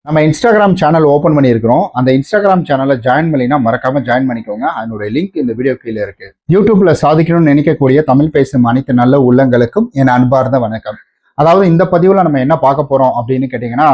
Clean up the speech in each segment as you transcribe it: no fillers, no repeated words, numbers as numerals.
நம்ம Instagram channel open பண்ணியிருக்கிறோம். அந்த இன்ஸ்டாகிராம் சேனலை ஜாயின் பண்ணினா மறக்காம ஜாயின் பண்ணிக்கோங்க. அதனுடைய லிங்க் இந்த வீடியோ கீழே இருக்கு. யூடியூப்ல சாதிக்கணும்னு நினைக்கக்கூடிய தமிழ் பேசும் அனைத்து நல்ல உள்ளங்களுக்கும் என் அன்பார்ந்த வணக்கம். அதாவது இந்த பதிவுல நம்ம என்ன பார்க்க போறோம் அப்படின்னு கேட்டீங்கன்னா,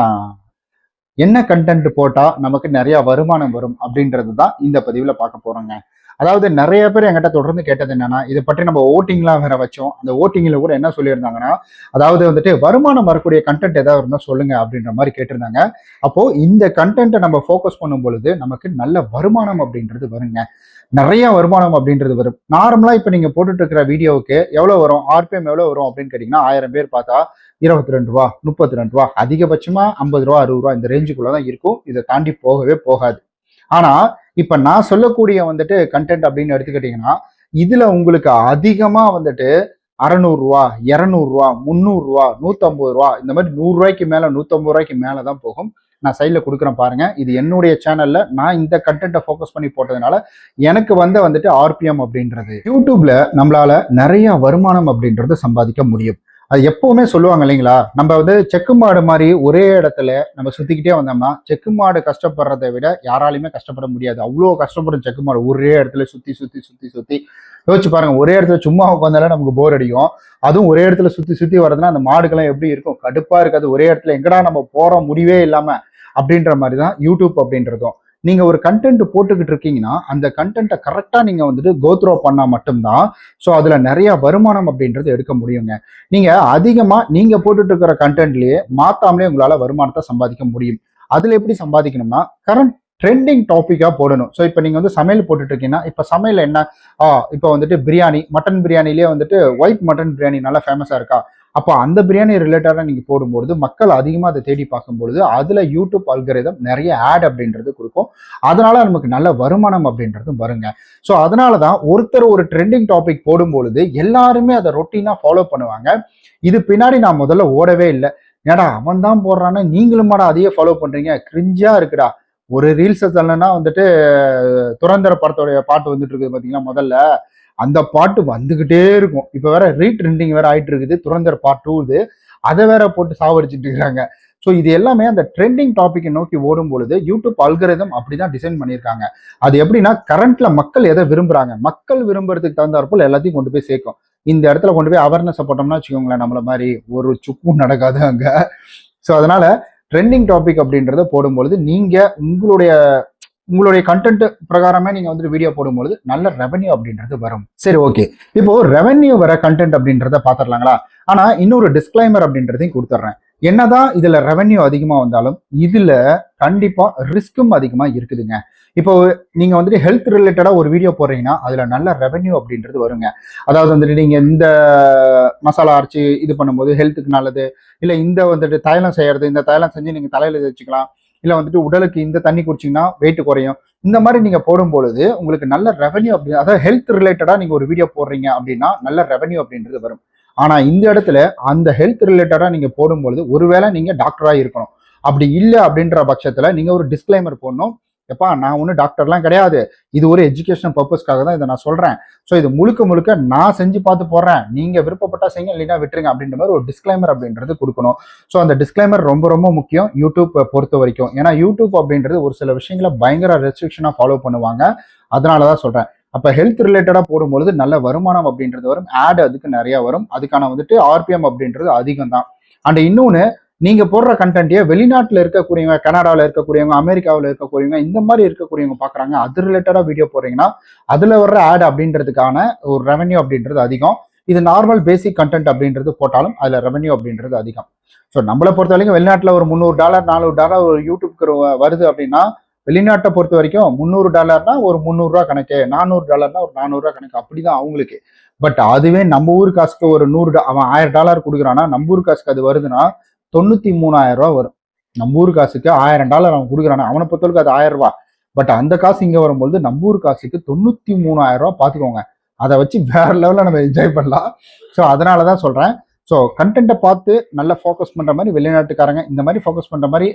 என்ன கண்டென்ட் போட்டா நமக்கு நிறைய வருமானம் வரும் அப்படின்றது தான் இந்த பதிவுல பார்க்க போறோங்க. அதாவது நிறைய பேர் என்கிட்ட தொடர்ந்து கேட்டது என்னன்னா, இதை பற்றி நம்ம ஓட்டிங்லாம் வேற வச்சோம். அந்த ஓட்டிங்ல கூட என்ன சொல்லியிருந்தாங்கன்னா, அதாவது வந்துட்டு வருமானம் வரக்கூடிய கண்டென்ட் ஏதாவது இருந்தா சொல்லுங்க அப்படின்ற மாதிரி கேட்டிருந்தாங்க. அப்போ இந்த கண்டென்ட்டை நம்ம ஃபோக்கஸ் பண்ணும் பொழுது நமக்கு நல்ல வருமானம் அப்படின்றது வருங்க. நிறைய வருமானம் அப்படின்றது வரும். நார்மலா இப்ப நீங்க போட்டுட்டு இருக்கிற வீடியோவுக்கு எவ்வளவு வரும், ஆர்பிஎம் எவ்வளவு வரும் அப்படின்னு கேட்டீங்கன்னா, 1000 பேர் பார்த்தா ரூ. 22, ரூ. 32, அதிகபட்சமா ரூ. 50, ரூ. 60 இந்த ரேஞ்சுக்குள்ளதான் இருக்கும். இதை தாண்டி போகவே போகாது. ஆனா இப்ப நான் சொல்லக்கூடிய வந்துட்டு கண்டென்ட் அப்படின்னு எடுத்துக்கிட்டீங்கன்னா, இதுல உங்களுக்கு அதிகமா வந்துட்டு ரூ. 600, ரூ. 200, ரூ. 150 இந்த மாதிரி ரூ. 100 மேல ரூ. 150 மேலதான் போகும். நான் சைட்ல கொடுக்குறேன் பாருங்க. இது என்னுடைய சேனல்ல நான் இந்த கண்டென்ட்டை ஃபோக்கஸ் பண்ணி போட்டதுனால எனக்கு வந்துட்டு ஆர்பிஎம் அப்படின்றது யூடியூப்ல நம்மளால நிறைய வருமானம் அப்படின்றது சம்பாதிக்க முடியும். அது எப்பவுமே சொல்லுவாங்க இல்லைங்களா, நம்ம செக்கு மாடு மாதிரி ஒரே இடத்துல நம்ம சுத்திக்கிட்டே வந்தோம்னா, செக்கு மாடு கஷ்டப்படுறதை விட யாராலையுமே கஷ்டப்பட முடியாது. அவ்வளோ கஷ்டப்படும் செக்கு மாடு ஒரே இடத்துல சுத்தி சுத்தி சுத்தி சுத்தி. யோசிச்சு பாருங்க, ஒரே இடத்துல சும்மா உட்காந்தாலே நமக்கு போர் அடிக்கும். அதுவும் ஒரே இடத்துல சுத்தி சுத்தி வர்றதுன்னா அந்த மாடுகள்லாம் எப்படி இருக்கும், கடுப்பா இருக்காது. ஒரே இடத்துல எங்கடா நம்ம போறோம் முடிவே இல்லாம அப்படின்ற மாதிரி தான் யூடியூப் அப்படின்றதும். நீங்க ஒரு கண்டென்ட் போட்டுக்கிட்டு இருக்கீங்கன்னா, அந்த கண்டென்ட்டை கரெக்டா நீங்க கோத்ரோ பண்ணா மட்டும்தான் ஸோ அதுல நிறைய வருமானம் அப்படின்றது எடுக்க முடியுங்க. நீங்க அதிகமா நீங்க போட்டுட்டு இருக்கிற கண்டென்ட்லயே மாத்தாமலே உங்களால வருமானத்தை சம்பாதிக்க முடியும். அதுல எப்படி சம்பாதிக்கணும்னா, கரண்ட் ட்ரெண்டிங் டாபிக்கா போடணும். ஸோ இப்போ நீங்க சமையல் போட்டுட்டு இருக்கீங்கன்னா, இப்போ சமையல் என்ன, இப்போ பிரியாணி, மட்டன் பிரியாணிலேயே ஒயிட் மட்டன் பிரியாணி நல்லா ஃபேமஸா இருக்கா, அப்போ அந்த பிரியாணி ரிலேட்டடா நீங்க போடும்பொழுது மக்கள் அதிகமா அதை தேடி பார்க்கும்பொழுது அதுல யூடியூப் அல்கரிதம் நிறைய ஆட் அப்படின்றது கொடுக்கும். அதனால நமக்கு நல்ல வருமானம் அப்படின்றதும் வருங்க. ஸோ அதனாலதான் ஒருத்தர் ஒரு ட்ரெண்டிங் டாபிக் போடும்பொழுது எல்லாருமே அதை ரொட்டீனா ஃபாலோ பண்ணுவாங்க. இது பின்னாடி நான் முதல்ல ஓடவே இல்லை. ஏடா அவன் தான் போடுறான்னு நீங்களுமாடா அதையே ஃபாலோ பண்றீங்க, கிரிஞ்சா இருக்குடா. ஒரு ரீல்ஸ் தள்ளனா துரந்தர படத்தோடைய பாட்டு வந்துட்டு இருக்குது பாத்தீங்கன்னா, முதல்ல அந்த பாட்டு வந்துகிட்டே இருக்கும். இப்ப வேற ரீட்ரெண்டிங் வேற ஆயிட்டு இருக்குது, துரந்தர் பார்ட் 2 இது. அதை வேற போட்டு சாவடிச்சுட்டு இருக்காங்க. ஸோ இது எல்லாமே அந்த ட்ரெண்டிங் டாபிக்கை நோக்கி ஓடும் பொழுது யூடியூப் அல்கரிதம் அப்படிதான் டிசைன் பண்ணியிருக்காங்க. அது எப்படின்னா, கரண்ட்ல மக்கள் எதை விரும்புறாங்க, மக்கள் விரும்புறதுக்கு தகுந்தாற்போல் எல்லாத்தையும் கொண்டு போய் சேர்க்கும். இந்த இடத்துல கொண்டு போய் அவேர்னஸ் போட்டோம்னா வச்சுக்கோங்களேன், நம்மள மாதிரி ஒரு சுக்கும் நடக்காது அங்க. ஸோ அதனால ட்ரெண்டிங் டாபிக் அப்படின்றத போடும்பொழுது நீங்க உங்களுடைய உங்களுடைய கண்டென்ட் பிரகாரமே நீங்க வீடியோ போடும்பொழுது நல்ல ரெவன்யூ அப்படின்றது வரும். சரி, ஓகே. இப்போ ரெவன்யூ வர கண்டென்ட் அப்படின்றத பாத்திரலாங்களா. ஆனா இன்னொரு டிஸ்கிளைமர் அப்படின்றதையும் கொடுத்துட்றேன். என்னதான் இதுல ரெவன்யூ அதிகமா வந்தாலும் இதுல கண்டிப்பா ரிஸ்க்கும் அதிகமா இருக்குதுங்க. இப்போ நீங்க ஹெல்த் ரிலேட்டடா ஒரு வீடியோ போடுறீங்கன்னா அதுல நல்ல ரெவன்யூ அப்படின்றது வருங்க. அதாவது நீங்க இந்த மசாலா அரைச்சி இது பண்ணும்போது ஹெல்த்துக்கு நல்லது, இல்ல இந்த தைலம் செய்யறது, இந்த தைலம் செஞ்சு நீங்க தலையில வச்சுக்கலாம், இல்ல உடலுக்கு இந்த தண்ணி குடிச்சிங்கன்னா வெயிட் குறையும், இந்த மாதிரி நீங்க போடும்பொழுது உங்களுக்கு நல்ல ரெவன்யூ அப்படி, அதாவது ஹெல்த் ரிலேட்டடா நீங்க ஒரு வீடியோ போடுறீங்க அப்படின்னா நல்ல ரெவன்யூ அப்படின்றது வரும். ஆனா இந்த இடத்துல அந்த ஹெல்த் ரிலேட்டடா நீங்க போடும்பொழுது ஒருவேளை நீங்க டாக்டரா இருக்கணும். அப்படி இல்லை அப்படின்ற பட்சத்துல நீங்க ஒரு டிஸ்கிளைமர் போடணும். எப்பா, நான் ஒன்றும் டாக்டர்லாம் கிடையாது, இது ஒரு எஜுகேஷன் பர்பஸ்க்காக தான் இதை நான் சொல்றேன். ஸோ இது முழுக்க முழுக்க நான் செஞ்சு பார்த்து போடுறேன், நீங்க விருப்பப்பட்டா செய்யுங்க, இல்லைன்னா விட்டுருங்க அப்படின்ற மாதிரி ஒரு டிஸ்கிளைமர் அப்படின்றது கொடுக்கணும். ஸோ அந்த டிஸ்கிளைமர் ரொம்ப ரொம்ப முக்கியம் யூடியூப் பொறுத்த வரைக்கும். ஏன்னா யூடியூப் அப்படின்றது ஒரு சில விஷயங்களை பயங்கர ரெஸ்ட்ரிக்ஷனா ஃபாலோ பண்ணுவாங்க. அதனாலதான் சொல்றேன். அப்ப ஹெல்த் ரிலேட்டடா போடும்பொழுது நல்ல வருமானம் அப்படின்றது வரும், ஆட் அதுக்கு நிறைய வரும், அதுக்கான ஆர்பிஎம் அப்படின்றது அதிகம் தான். அண்ட் இன்னொன்னு, நீங்க போடுற கண்டென்ட்டே வெளிநாட்டுல இருக்கக்கூடியவங்க, கனடாவில் இருக்கக்கூடியவங்க, அமெரிக்காவில் இருக்கக்கூடியவங்க, இந்த மாதிரி இருக்கக்கூடியவங்க பாக்குறாங்க. அது ரிலேட்டடா வீடியோ போடுறீங்கன்னா அதுல வர்ற ஆட் அப்படின்றதுக்கான ஒரு ரெவன்யூ அப்படின்றது அதிகம். இது நார்மல் பேசிக் கண்டென்ட் அப்படின்றது போட்டாலும் அதுல ரெவன்யூ அப்படின்றது அதிகம். ஸோ நம்மளை பொறுத்த வரைக்கும் வெளிநாட்டுல ஒரு $300 $400 ஒரு யூடியூப்க்கு வருது அப்படின்னா, வெளிநாட்டை பொறுத்த வரைக்கும் $300 ஒரு $300 கணக்கு, $400 ஒரு $400 கணக்கு, அப்படிதான் அவங்களுக்கு. பட் அதுவே நம்ம ஊர் காசுக்கு ஒரு அவன் $1000 கொடுக்குறான்னா நம்ம ஊர் காசுக்கு அது வருதுன்னா $93,000 வரும். நம்ம ஊர் காசுக்கு $1000 அவன் கொடுக்குறானா, அவனை பொறுத்தவரைக்கும் அது $1000. பட் அந்த காசு இங்க வரும்போது நம்ம ஊர் காசுக்கு $93,000 பாத்துக்கோங்க. அதை வச்சு வேற லெவலில் நம்ம என்ஜாய் பண்ணலாம். ஸோ அதனாலதான் சொல்றேன். ஸோ கண்டென்ட்டை பார்த்து நல்லா ஃபோக்கஸ் பண்ற மாதிரி வெளிநாட்டுக்காரங்க இந்த மாதிரி ஃபோக்கஸ் பண்ற மாதிரி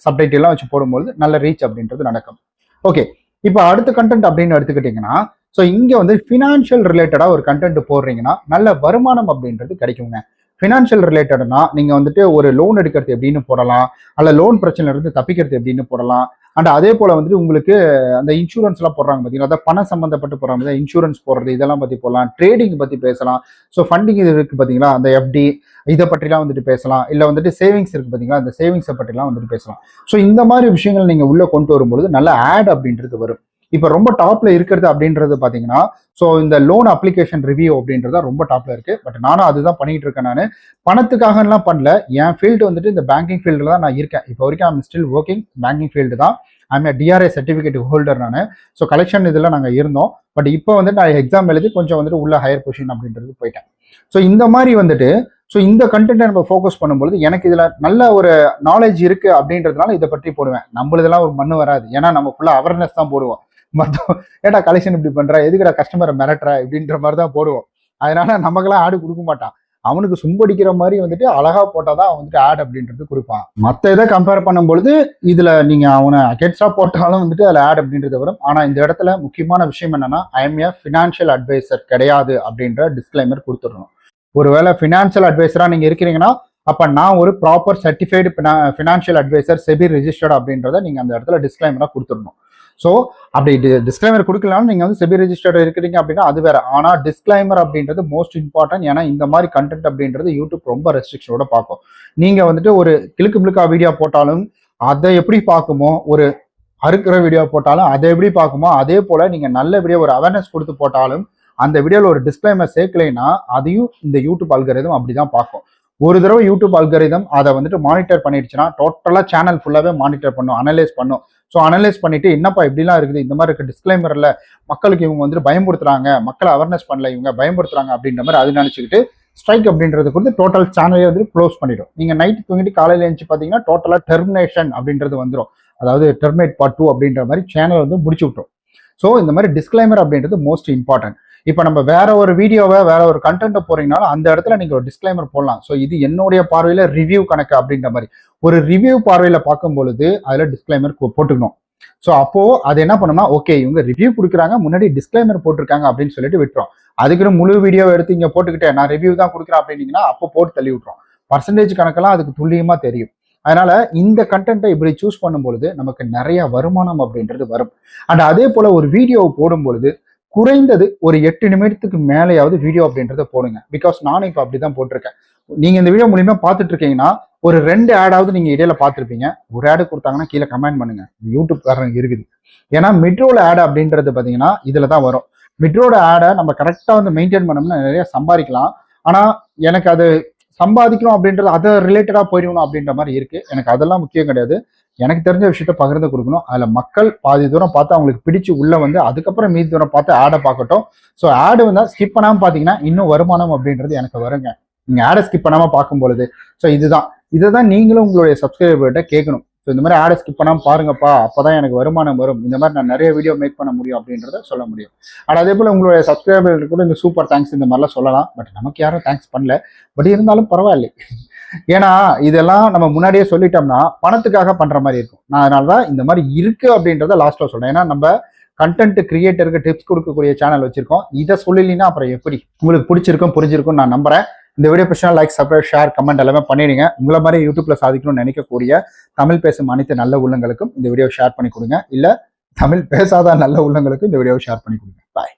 சப்டைட்டில் எல்லாம் வச்சு போடும்போது நல்ல ரீச் அப்படின்றது நடக்கும். ஓகே, இப்போ அடுத்த கண்டென்ட் அப்படின்னு எடுத்துக்கிட்டீங்கன்னா, ஸோ இங்க ஃபினான்ஷியல் ரிலேட்டடா ஒரு கண்டென்ட் போடுறீங்கன்னா நல்ல வருமானம் அப்படின்றது கிடைக்குங்க. ஃபினான்ஷியல் ரிலேட்டட்னா நீங்க வந்துட்டு ஒரு லோன் எடுக்கிறது எப்படின்னு போடலாம், அல்ல லோன் பிரச்சனைல இருந்து தப்பிக்கிறது எப்படின்னு போடலாம். அண்ட் அதே போல வந்துட்டு உங்களுக்கு அந்த இன்சூரன்ஸ் எல்லாம் போடுறாங்க பார்த்தீங்கன்னா, அதாவது பணம் சம்பந்தப்பட்டு போடுறாங்க, இன்சூரன்ஸ் போடுறது இதெல்லாம் பத்தி போடலாம். ட்ரேடிங் பத்தி பேசலாம். ஸோ ஃபண்டிங் இது இருக்கு பார்த்தீங்களா, அந்த எஃப்டி இதை பற்றிலாம் வந்துட்டு பேசலாம். இல்லை வந்துட்டு சேவிங்ஸ் இருக்கு பார்த்தீங்களா, அந்த சேவிங்ஸை பற்றிலாம் வந்துட்டு பேசலாம். ஸோ இந்த மாதிரி விஷயங்கள் நீங்க உள்ள கொண்டு வரும்பொழுது நல்ல ஆட் அப்படின்றது வரும். இப்போ ரொம்ப டாப்ல இருக்கிறது அப்படின்றது பார்த்தீங்கன்னா, ஸோ இந்த லோன் அப்ளிகேஷன் ரிவ்யூ அப்படின்றத ரொம்ப டாப்ல இருக்கு. பட் நானும் அதுதான் பண்ணிட்டு இருக்கேன். நான் பணத்துக்காக எல்லாம் பண்ணல. என் ஃபீல்டு வந்துட்டு இந்த பேங்கிங் ஃபீல்டில் தான் நான் இருக்கேன். இப்போ வரைக்கும் I'm still working banking field தான். I'm TRI certificate holder. நான் ஸோ கலெக்ஷன் இதில் நாங்கள் இருந்தோம். பட் இப்போ வந்து நான் எக்ஸாம் எழுதி கொஞ்சம் வந்துட்டு உள்ள ஹையர் பொசிஷன் அப்படின்றது போயிட்டேன். ஸோ இந்த மாதிரி வந்துட்டு ஸோ இந்த கண்டென்ட்டை நம்ம ஃபோக்கஸ் பண்ணும்போது எனக்கு இதில் நல்ல ஒரு நாலேஜ் இருக்கு அப்படின்றதுனால இதை பற்றி போடுவேன். நம்மளதெல்லாம் ஒரு மண்ணு வராது. ஏன்னா நம்ம ஃபுல்லாக அவேர்னஸ் தான் போடுவோம். மொத்தம் ஏடா கலெக்ஷன் இப்படி பண்ற, எதுக்குடா கஸ்டமரை மிரட்டுற இப்படின்ற மாதிரி தான் போடுவோம். அதனால நமக்கெல்லாம் ஆடு கொடுக்க மாட்டான். அவனுக்கு சும்படிக்கிற மாதிரி வந்துட்டு அழகா போட்டாதான் அவன் வந்துட்டு ஆட் அப்படின்றது கொடுப்பான். மற்ற இதை கம்பேர் பண்ணும்பொழுது இதுல நீங்க அவனை அகேன்ஸ்டா போட்டாலும் வந்துட்டு அதுல ஆட் அப்படின்றது வரும். ஆனா இந்த இடத்துல முக்கியமான விஷயம் என்னன்னா, I am a financial advisor கிடையாது அப்படின்ற டிஸ்க்ளைமர் கொடுத்துடணும். ஒருவேளை ஃபினான்ஷியல் அட்வைசரா நீங்க இருக்கிறீங்கன்னா, அப்ப நான் ஒரு proper certified financial advisor SEBI registered அப்படின்றத நீங்க அந்த இடத்துல டிஸ்க்ளைமரா கொடுத்துடணும். ஸோ அப்படி டிஸ்க்ளைமர் கொடுக்கலாம்னு நீங்கள் வந்து செபி ரெஜிஸ்டர்ட் இருக்கிறீங்க அப்படின்னா அது வேற. ஆனால் டிஸ்க்ளைமர் அப்படின்றது மோஸ்ட் இம்பார்ட்டன்ட். ஏன்னா இந்த மாதிரி கண்டென்ட் அப்படின்றது யூடியூப் ரொம்ப ரெஸ்ட்ரிக்ஷனோட பார்க்கும். நீங்கள் வந்துட்டு ஒரு கிளுக்கு மிளுக்கா வீடியோ போட்டாலும் அதை எப்படி பார்க்குமோ, ஒரு அறுக்கிற வீடியோ போட்டாலும் அதை எப்படி பார்க்குமோ, அதே போல் நீங்கள் நல்ல வீடியோ ஒரு அவேர்னஸ் கொடுத்து போட்டாலும் அந்த வீடியோவில் ஒரு டிஸ்க்ளைமர் சேர்க்கலைன்னா அதையும் இந்த யூடியூப் அல்காரிதம் அப்படி தான் பார்க்கும். ஒரு தடவை யூடியூப் அல்காரிதம் அதை வந்துட்டு மானிட்டர் பண்ணிடுச்சுன்னா டோட்டலாக சேனல் ஃபுல்லாகவே மானிட்டர் பண்ணும், அனலைஸ் பண்ணும். ஸோ அனலைஸ் பண்ணிட்டு என்னப்பா இப்படிலாம் இருக்குது, இந்த மாதிரி இருக்க டிஸ்க்ளைமர்ல மக்களுக்கு இவங்க வந்துட்டு பயன்படுத்துறாங்க, மக்களை அவேர்னஸ் பண்ணல, இவங்க பயன்படுத்துறாங்க அப்படின்ற மாதிரி அது நினைச்சுக்கிட்டு ஸ்ட்ரைக் அப்படின்றது வந்து டோட்டல் சேனலே வந்து க்ளோஸ் பண்ணிடும். நீங்க நைட் தூங்கிட்டு காலையில எழுந்துச்சு பார்த்தீங்கன்னா டோட்டலா டெர்மினேஷன் அப்படின்றது வந்துடும். அதாவது டெர்மினேட் பார்ட் 2 அப்படின்ற மாதிரி சேனல் வந்து முடிச்சு விட்டுரும். ஸோ இந்த மாதிரி டிஸ்க்ளைமர் அப்படின்றது மோஸ்ட் இம்பார்ட்டன்ட். இப்போ நம்ம வேற ஒரு வீடியோவை வேற ஒரு கண்டென்ட்டை போறீங்கனாலும் அந்த இடத்துல நீங்க ஒரு டிஸ்க்ளைமர் போடலாம். ஸோ இது என்னுடைய பார்வையில ரிவ்யூ கணக்கு அப்படின்ற மாதிரி ஒரு ரிவ்யூ பார்வையில பார்க்கும் பொழுது அதுல டிஸ்க்ளைமர் போட்டுக்கணும். ஸோ அப்போ அது என்ன பண்ணணும்னா, ஓகே இவங்க ரிவ்யூ கொடுக்குறாங்க, முன்னாடி டிஸ்க்ளைமர் போட்டிருக்காங்க அப்படின்னு சொல்லிட்டு விட்டுரும். அதுக்குன்னு முழு வீடியோ எடுத்து இங்க போட்டுக்கிட்டே நான் ரிவ்யூ தான் கொடுக்குறேன் அப்படின்னீங்கன்னா அப்போ போட்டு தள்ளி விட்டுரும். பர்சன்டேஜ் கணக்கெல்லாம் அதுக்கு துல்லியமா தெரியும். அதனால இந்த கண்டென்ட்டை இப்படி சூஸ் பண்ணும்பொழுது நமக்கு நிறைய வருமானம் அப்படின்றது வரும். அண்ட் அதே போல ஒரு வீடியோவை போடும் பொழுது குறைந்தது ஒரு 8 நிமிடத்துக்கு மேலேயாவது வீடியோ அப்படின்றத போடுங்க. பிகாஸ் நானும் இப்போ அப்படிதான் போட்டிருக்கேன். நீங்க இந்த வீடியோ மூலியமா பார்த்துட்டு இருக்கீங்கன்னா ஒரு 2 ஆடாவது நீங்க இடையில பார்த்துருப்பீங்க. ஒரு ஆடு கொடுத்தாங்கன்னா கீழே கமெண்ட் பண்ணுங்க, யூடியூப் காரங்க இருக்குது. ஏன்னா மிட்ரோல ஆட் அப்படின்றது பாத்தீங்கன்னா இதுல தான் வரும். மிட்ரோட ஆடை நம்ம கரெக்டா வந்து மெயின்டைன் பண்ணோம்னா நிறைய சம்பாதிக்கலாம். ஆனா எனக்கு அது சம்பாதிக்கணும் அப்படின்றது அதை ரிலேட்டடா போயிடணும் அப்படின்ற மாதிரி இருக்கு. எனக்கு அதெல்லாம் முக்கியம் கிடையாது. எனக்கு தெரிஞ்ச விஷயத்த பகிர்ந்து கொடுக்கணும். அதுல மக்கள் பாதி தூரம் பார்த்து அவங்களுக்கு பிடிச்சு உள்ள வந்து அதுக்கப்புறம் மீதி தூரம் பார்த்து ஆடை பார்க்கட்டும். ஸோ ஆடு வந்தா ஸ்கிப் பண்ணாம பாத்தீங்கன்னா இன்னும் வருமானம் அப்படின்றது எனக்கு வருங்க. நீங்க ஆடை ஸ்கிப் பண்ணாம பார்க்கும் பொழுது. ஸோ இதுதான் நீங்களும் உங்களுடைய சப்ஸ்கிரைபர்கிட்ட கேட்கணும். ஸோ இந்த மாதிரி ஆடை ஸ்கிப் பண்ணாம பாருங்கப்பா, அப்பதான் எனக்கு வருமானம் வரும், இந்த மாதிரி நான் நிறைய வீடியோ மேக் பண்ண முடியும் அப்படின்றத சொல்ல முடியும். ஆனால் அதே போல உங்களுடைய சப்ஸ்கிரைபர்களுக்கு கூட இந்த சூப்பர் தேங்க்ஸ் இந்த மாதிரிலாம் சொல்லலாம். பட் நமக்கு யாரும் தேங்க்ஸ் பண்ணல. பட் இருந்தாலும் பரவாயில்லை. ஏன்னா இதெல்லாம் நம்ம முன்னாடியே சொல்லிட்டோம்னா பணத்துக்காக பண்ற மாதிரி இருக்கும். நான் அதனாலதான் இந்த மாதிரி இருக்கு அப்படின்றத லாஸ்ட்ல சொல்றேன். ஏன்னா நம்ம கண்டென்ட் கிரியேட்டருக்கு டிப்ஸ் கொடுக்கக்கூடிய சேனல் வச்சிருக்கோம். இதை சொல்லலைன்னா அப்புறம் எப்படி? உங்களுக்கு பிடிச்சிருக்கும் புரிஞ்சிருக்கும் நான் நம்புறேன். இந்த வீடியோ பிடிச்சா லைக், சப்ஸ்கிரைப், ஷேர், கமெண்ட் எல்லாமே பண்ணிடுங்க. உங்களை மாதிரி யூடியூப்ல சாதிக்கணும்னு நினைக்கக்கூடிய தமிழ் பேசும் அனைத்து நல்ல உள்ளங்களுக்கும் இந்த வீடியோ ஷேர் பண்ணி கொடுங்க. இல்ல தமிழ் பேசாத நல்ல உள்ளங்களுக்கும் இந்த வீடியோ ஷேர் பண்ணி கொடுங்க. பாய்.